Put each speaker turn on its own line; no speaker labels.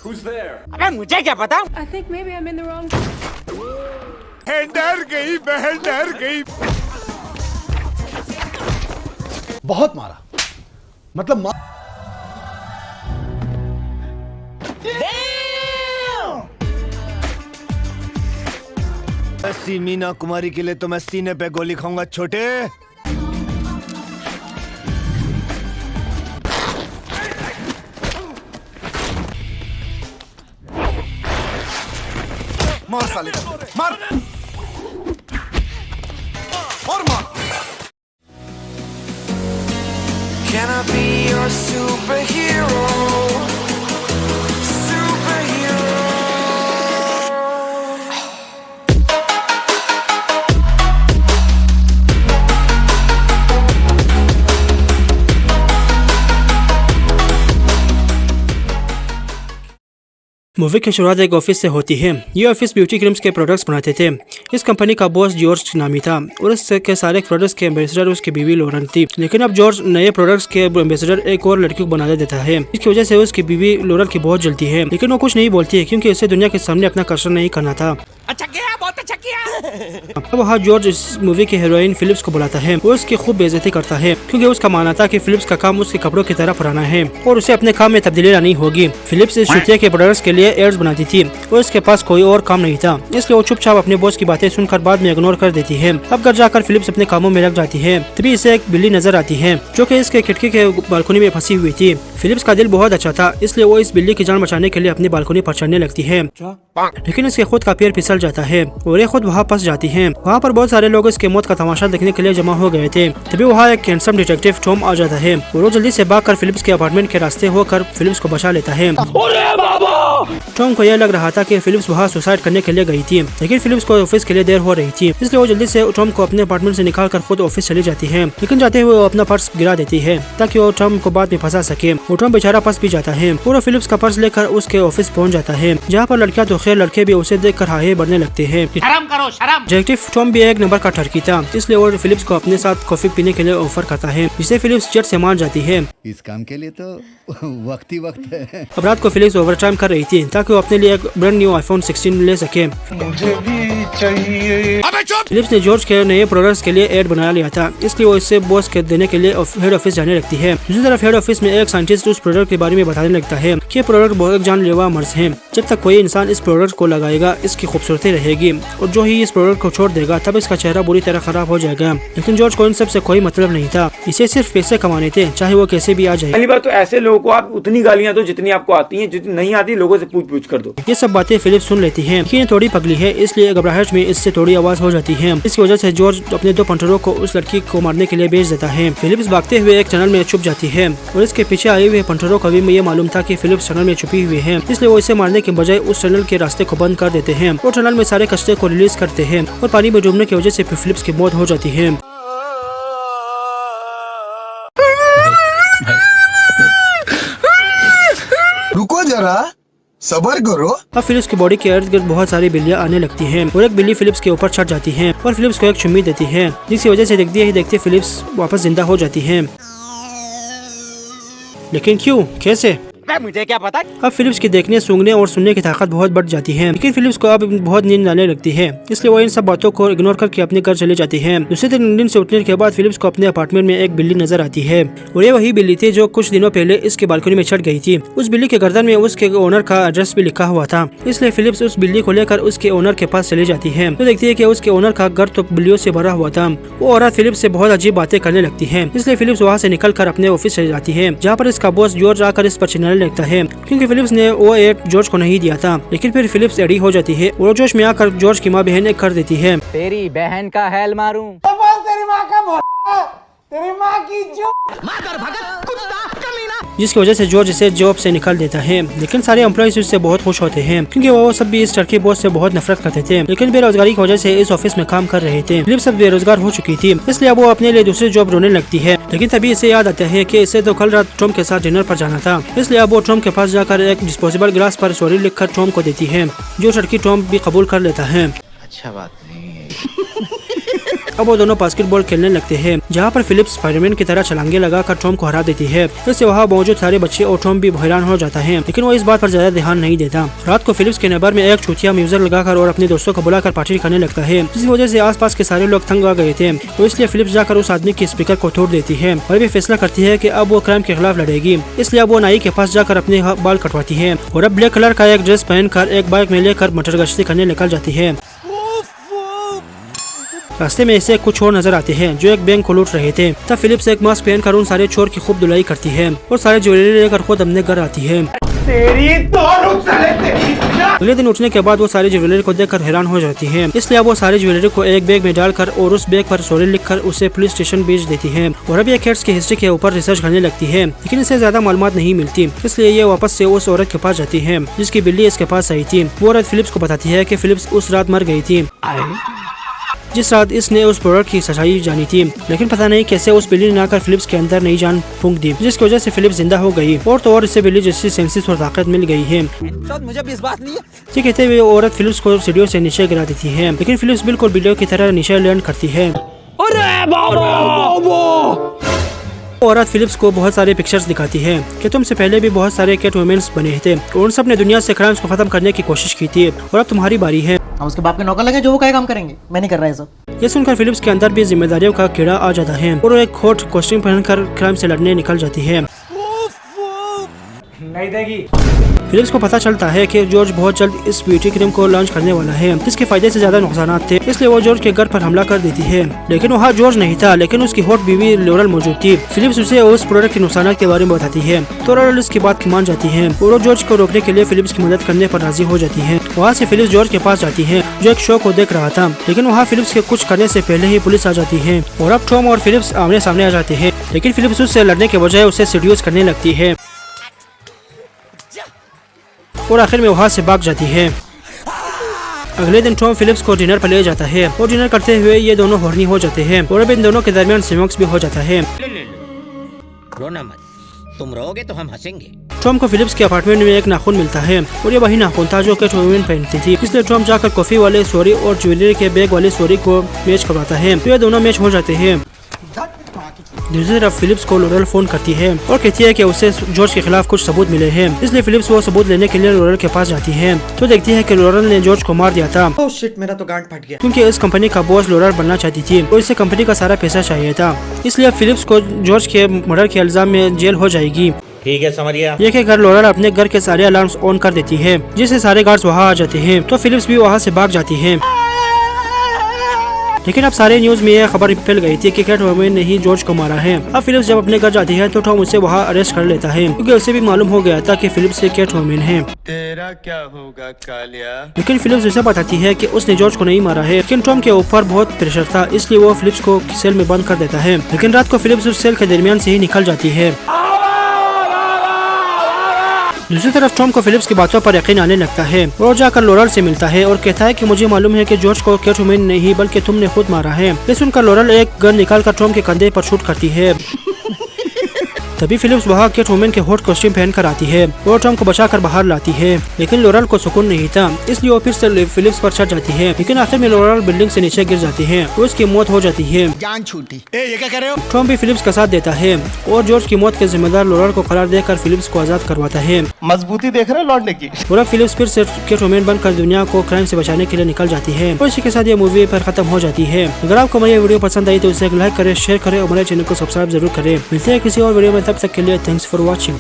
अबे मुझे क्या पता।
I think maybe I'm in the wrong.
डर गई बहन, डर गई।
बहुत मारा, मतलब
ऐसी मीना कुमारी के लिए तो मैं सीने पे गोली खाऊंगा छोटे। मार साले, मार और मार।
Can I be your superhero? Superhero.
Movie की शुरुआत एक ऑफिस से होती है। ये ऑफिस ब्यूटी क्रीम्स के प्रोडक्ट्स बनाते थे। इस कंपनी का बॉस जॉर्ज नामी था और इसके सारे प्रोडक्ट्स के एम्बेसडर उसकी बीवी लॉरेन थी। लेकिन अब जॉर्ज नए प्रोडक्ट्स के एम्बेसडर एक और लड़की को बना देता है। इसकी वजह से उसकी बीवी लॉरेन की बहुत जलती है, लेकिन वो कुछ नहीं बोलती है क्योंकि उसे दुनिया के सामने अपना कर्षण नहीं करना था।
अच्छा किया, बहुत अच्छा किया।
अब वहाँ जॉर्ज इस मूवी की हीरोइन फिलिप्स को बुलाता है। वो उसकी खूब बेइज्जती करता है क्योंकि उसका मानना था कि फिलिप्स का काम उसके कपड़ों की तरह पुराना है और उसे अपने काम में तब्दीली लानी होगी। फिलिप्स इस छुट्टियों के प्रोडक्ट्स के लिए एड्स बनाती थी और इसके पास कोई और काम नहीं था, इसलिए वो चुपचाप अपने बॉस की बातें सुनकर बाद में इग्नोर कर देती है। अब घर जाकर फिलिप्स अपने कामों में लग जाती है। तभी इसे एक बिल्ली नजर आती है जो कि इसके खिड़की के बालकनी में फंसी हुई थी। फिलिप्स का दिल बहुत अच्छा था, इसलिए वो इस बिल्ली की जान बचाने के लिए अपनी बालकनी पर चढ़ने लगती है, लेकिन इसके खुद का पैर फिसल जाता है और ये खुद वहाँ फंस जाती है। वहाँ पर बहुत सारे लोग इसके मौत का तमाशा देखने के लिए जमा हो गए थे। तभी वहाँ एक हैंडसम डिटेक्टिव टॉम आ जाता है और वो जल्दी से भागकर फिलिप्स के अपार्टमेंट के रास्ते होकर फिलिप्स को बचा लेता है। टॉम को यह लग रहा था कि फिलिप्स वहाँ सुसाइड करने के लिए गई थी, लेकिन फिलिप्स को ऑफिस के लिए देर हो रही थी, इसलिए वो जल्दी से टॉम को अपने अपार्टमेंट से निकालकर खुद ऑफिस चली जाती है। लेकिन जाते हुए वो अपना पर्स गिरा देती है ताकि वो टॉम को बाद में फंसा सके। वो टॉम बेचारा फंस भी जाता है। पूरा फिलिप्स का पर्स लेकर उसके ऑफिस पहुंच जाता है, जहाँ पर लड़कियां तो खैर लड़के भी उसे देखकर हाय बढ़ने लगते हैं।
शर्म करो शर्म।
डिटेक्टिव टॉम भी एक नंबर का ठरकी था, इसलिए वो फिलिप्स को अपने साथ कॉफी पीने के लिए ऑफर करता है, जिसे फिलिप्स झट से मान जाती है।
इस काम के लिए तो वक्त ही वक्त है।
अब रात को फिलिप्स ओवरटाइम कर रही थी ताकि वो अपने लिए एक ब्रांड न्यू आईफोन 16 ले सके।
मुझे भी चाहिए।
फिलिप्स ने जॉर्ज के नए प्रोडक्ट्स के लिए एड बना लिया था, इसलिए वो इससे बॉस के देने के लिए हेड ऑफिस जाने लगती है। दूसरी तरफ हेड ऑफिस में एक साइंटिस्ट उस प्रोडक्ट के बारे में बताने लगता है कि प्रोडक्ट बहुत जानलेवा मर्ज है। जब तक कोई इंसान इस प्रोडक्ट को लगाएगा इसकी खूबसूरती रहेगी और जो ही इस प्रोडक्ट को छोड़ देगा तब इसका चेहरा बुरी तरह खराब हो जाएगा। लेकिन जॉर्ज को इन सब से कोई मतलब नहीं था, इसे सिर्फ पैसे कमाने थे, चाहे वो कैसे भी आ जाए।
पहली बार तो ऐसे लोगों को आप उतनी गालियां दो जितनी आपको आती हैं, जितनी नहीं आती लोगों से पूछ कर दो।
ये सब बातें फिलिप्स सुन लेती है, लेकिन थोड़ी पगली है, इसलिए घबराहट में इससे थोड़ी आवाज हो जाती है। इसकी वजह से जॉर्ज अपने 2 पंटरों को उस लड़की को मारने के लिए भेज देता है। फिलिप्स भागते हुए एक टनल में छुप जाती है और इसके पीछे आए हुए पंटरों को भी ये मालूम था कि फिलिप्स टनल में छुपी हुई है, इसलिए वो इसे मारने के बजाय उस टनल के रास्ते को बंद कर देते हैं और टनल में सारे कचरे को रिलीज करते हैं और पानी में डूबने की वजह से फिलिप्स की मौत हो जाती है।
रुको जरा, सबर करो।
अब फिलिप्स की बॉडी के इर्द गिर्द बहुत सारी बिल्लियां आने लगती हैं और एक बिल्ली फिलिप्स के ऊपर चढ़ जाती है और फिलिप्स को एक चुम्मी देती है, जिसकी वजह से देखते ही देखते फिलिप्स वापस जिंदा हो जाती है। लेकिन क्यों, कैसे?
मुझे क्या पता।
अब फिलिप्स की देखने, सूंघने और सुनने की ताकत बहुत बढ़ जाती है, लेकिन फिलिप्स को अब बहुत नींद आने लगती है, इसलिए वो इन सब बातों को इग्नोर करके अपने घर चले जाती है। दूसरे दिन नींद से उठने के बाद फिलिप्स को अपने अपार्टमेंट में एक बिल्ली नजर आती है और ये वही बिल्ली थी जो कुछ दिनों पहले इसके बालकनी में चढ़ गई थी। उस बिल्ली के गर्दन में उसके ओनर का एड्रेस भी लिखा हुआ था, इसलिए फिलिप्स उस बिल्ली को लेकर उसके ओनर के पास चली जाती है तो देखती है कि उसके ओनर का घर तो बिल्लियों से भरा हुआ था। वो औरत फिलिप्स से बहुत अजीब बातें करने लगती है, इसलिए फिलिप्स वहाँ से निकल कर अपने ऑफिस चली जाती है, जहाँ पर इसका बॉस जॉर्ज आकर इस पर चिल्लाने लगता है क्योंकि फिलिप्स ने वो एड जॉर्ज को नहीं दिया था। लेकिन फिर फिलिप्स एडी हो जाती है और जोश में आकर जॉर्ज की माँ बहन कर देती है।
तेरी बहन का हेल मारूं।
तेरी माँ का तेरी माँ की जो
जिसकी वजह से जॉर्ज इसे जॉब से निकाल देता है। लेकिन सारे एम्प्लॉइज उससे बहुत खुश होते हैं क्योंकि वो सब भी इस टर्की बॉस से बहुत नफरत करते थे, लेकिन बेरोजगारी की वजह से इस ऑफिस में काम कर रहे थे। फिलिप्स सब बेरोजगार हो चुकी थी, इसलिए वो अपने लिए दूसरी जॉब ढूंढने लगती है। लेकिन तभी इसे याद आता है कि इसे तो कल रात टॉम के साथ डिनर पर जाना था, इसलिए अब वो टॉम के पास जाकर एक डिस्पोजेबल ग्लास पर सॉरी लिखकर टॉम को देती है, जो लड़की टॉम भी कबूल कर लेता है।
अच्छा बात नहीं है।
अब वो दोनों बास्केटबॉल खेलने लगते हैं, जहाँ पर फिलिप्स स्पाइडरमैन की तरह छलांगे लगाकर टॉम को हरा देती है। इससे वहाँ मौजूद सारे बच्चे और टॉम भी हैरान हो जाता है, लेकिन वो इस बात पर ज्यादा ध्यान नहीं देता। रात को फिलिप्स के नेबर में एक चूतिया म्यूजिक लगाकर और अपने दोस्तों को बुलाकर पार्टी करने लगता है, जिस वजह से आसपास के सारे लोग तंग आ गए थे। तो इसलिए फिलिप्स जाकर उस आदमी के स्पीकर को तोड़ देती है और भी फैसला करती है कि अब वो क्राइम के खिलाफ लड़ेगी। इसलिए अब वो नाई के पास जाकर अपने बाल कटवाती है और अब ब्लैक कलर का एक ड्रेस पहनकर एक बाइक में लेकर मटर गश्ती करने निकल जाती है। रास्ते में ऐसे कुछ और नजर आते हैं जो एक बैंक को लूट रहे थे। तब फिलिप्स एक मास्क पहनकर उन सारे चोर की खूब धुलाई करती है और सारे ज्वेलरी लेकर खुद अपने घर आती है। अगले दिन उठने के बाद वो सारी ज्वेलरी को देखकर हैरान हो जाती है, इसलिए वो सारी ज्वेलरी को एक बैग में डालकर और उस बैग पर सॉरी लिखकर उसे पुलिस स्टेशन भेज देती है और अब ये कैट्स की हिस्ट्री के ऊपर रिसर्च करने लगती है, लेकिन इसे ज्यादा मालूमात नहीं मिलती। इसलिए ये वापस से उस औरत के पास जाती है जिसकी बिल्ली इसके पास आई थी। वो औरत फिलिप्स को बताती है कि फिलिप्स उस रात मर गई थी, जिस रात इसने उस प्रोडक्ट की सच्चाई जानी थी, लेकिन पता नहीं कैसे उस बिल्ली ने आकर फिलिप्स के अंदर नई जान फूंक दी, जिसकी वजह से फिलिप्स जिंदा हो गई और तो और इसे बिल्ली जैसी सेंसेस और ताकत मिल गई है।
मुझे भी इस बात नहीं है।
ये कहते हुए औरत फिलिप्स को सीढ़ियों से नीचे गिरा देती है, लेकिन फिलिप्स बिल्कुल बिल्लियों की तरह नीचे लैंड करती है। औरत फिलिप्स को बहुत सारे पिक्चर्स दिखाती है कि तुमसे पहले भी बहुत सारे कैट वुमेन्स बने थे और उन सब ने दुनिया से क्राइम्स को खत्म करने की कोशिश की थी और अब तुम्हारी बारी है।
हम उसके बाप के नौकर लगे जो वो क्या काम करेंगे, मैं नहीं कर रहा है सब।
ये सुनकर फिलिप्स के अंदर भी जिम्मेदारियों का कीड़ा आ जाता है और वो एक हॉट कॉस्ट्यूम पहनकर क्राइम से लड़ने निकल जाती है।
नहीं देगी।
फिलिप्स को पता चलता है कि जॉर्ज बहुत जल्द इस ब्यूटी क्रीम को लॉन्च करने वाला है, जिसके फायदे से ज्यादा नुकसान थे, इसलिए वो जॉर्ज के घर पर हमला कर देती है। लेकिन वहाँ जॉर्ज नहीं था, लेकिन उसकी हॉट बीवी लॉरेल मौजूद थी। फिलिप्स उसे उस प्रोडक्ट के नुकसान के बारे में बताती है तो लॉरेल इसकी बात मान जाती है और वो जॉर्ज को रोकने के लिए फिलिप्स की मदद करने पर राजी हो जाती है। वहाँ से फिलिप्स जॉर्ज के पास जाती है जो एक शो को देख रहा था, लेकिन वहाँ फिलिप्स के कुछ करने से पहले ही पुलिस आ जाती है और अब टॉम और फिलिप्स आमने सामने आ जाते हैं, लेकिन फिलिप्स उससे लड़ने के बजाय उसे सीड्यूस करने लगती है और आखिर में वहाँ से भाग जाती है। अगले दिन टॉम फिलिप्स को डिनर पर ले जाता है और डिनर करते हुए ये दोनों हॉर्नी हो जाते हैं और अब इन दोनों के दरमियान सिमोक्स भी हो जाता है।
रोना मत, तुम रोगे तो हम हंसेंगे।
टॉम को फिलिप्स के अपार्टमेंट में एक नाखून मिलता है और ये वही नाखून था जो कैट वुमेन पहनती थी, इसलिए टॉम जाकर कॉफी वाले सॉरी और ज्वेलरी के बैग वाले सॉरी को मैच करवाता है तो ये दोनों मैच हो जाते हैं। दूसरी तरफ फिलिप्स को लॉरेल फोन करती है और कहती है कि उसे जॉर्ज के खिलाफ कुछ सबूत मिले हैं, इसलिए फिलिप्स वो सबूत लेने के लिए लॉरेल के पास जाती है तो देखती है कि लॉरेल ने जॉर्ज को मार दिया था।
ओह शिट, मेरा तो गांड फट गया।
क्योंकि इस कंपनी का बॉस लॉरेल बनना चाहती थी और इसे कंपनी का सारा पैसा चाहिए था, इसलिए फिलिप्स को जॉर्ज के मर्डर के इल्जाम में जेल हो जाएगी।
ठीक है, समझ गया।
ये कहकर लॉरेल अपने घर के सारे अलार्म्स ऑन कर देती है, जिससे सारे गार्ड्स वहाँ आ जाते हैं तो फिलिप्स भी वहाँ से भाग जाती है। लेकिन अब सारे न्यूज में यह खबर फैल गई थी कि कैट वुमेन ने ही जॉर्ज को मारा है। अब फिलिप्स जब अपने घर जाती है तो टॉम उसे वहाँ अरेस्ट कर लेता है, क्योंकि उसे भी मालूम हो गया था कि फिलिप्स से कैट वुमेन है।
तेरा क्या होगा कालिया?
लेकिन फिलिप्स उसे बताती है कि उसने जॉर्ज को नहीं मारा है, लेकिन टॉम के ऊपर बहुत प्रेशर था, इसलिए वो फिलिप्स को सेल में बंद कर देता है। लेकिन रात को फिलिप्स उस सेल के दरमियान से ही निकल जाती है। दूसरी तरफ टॉम को फिलिप्स की बातों पर यकीन आने लगता है और जाकर लॉरेल से मिलता है और कहता है कि मुझे मालूम है कि जॉर्ज को कैट वुमेन नहीं बल्कि तुमने खुद मारा है। ये सुनकर लॉरेल एक गन निकालकर टॉम के कंधे पर शूट करती है। तभी फिलिप्स वहाँ कैट वुमेन के हॉट कॉस्ट्यूम पहनकर आती है और टॉम को बचाकर बाहर लाती है, लेकिन लॉरेल को सुकून नहीं था, इसलिए वो फिर से फिलिप्स पर चढ़ जाती है। लेकिन आखिर में लॉरेल बिल्डिंग से नीचे गिर जाती है और उसकी मौत हो जाती है।
जान छूटी। ये क्या कर रहे हो?
टॉम भी फिलिप्स का साथ देता है और जॉर्ज की मौत के जिम्मेदार लॉरेल को करार देकर फिलिप्स को आजाद करवाता है।
मजबूती देख रहे हो लौटने की।
और अब फिलिप्स फिर से कैट वुमेन बनकर दुनिया को क्राइम से बचाने के लिए निकल जाती है और इसी के साथ ये मूवी पर खत्म हो जाती है। अगर आपको हमारी वीडियो पसंद आई तो इसे लाइक करें, शेयर करें और हमारे चैनल को सब्सक्राइब जरूर करें। मिलते हैं किसी और वीडियो में, तब तक के लिए थैंक्स फॉर वॉचिंग।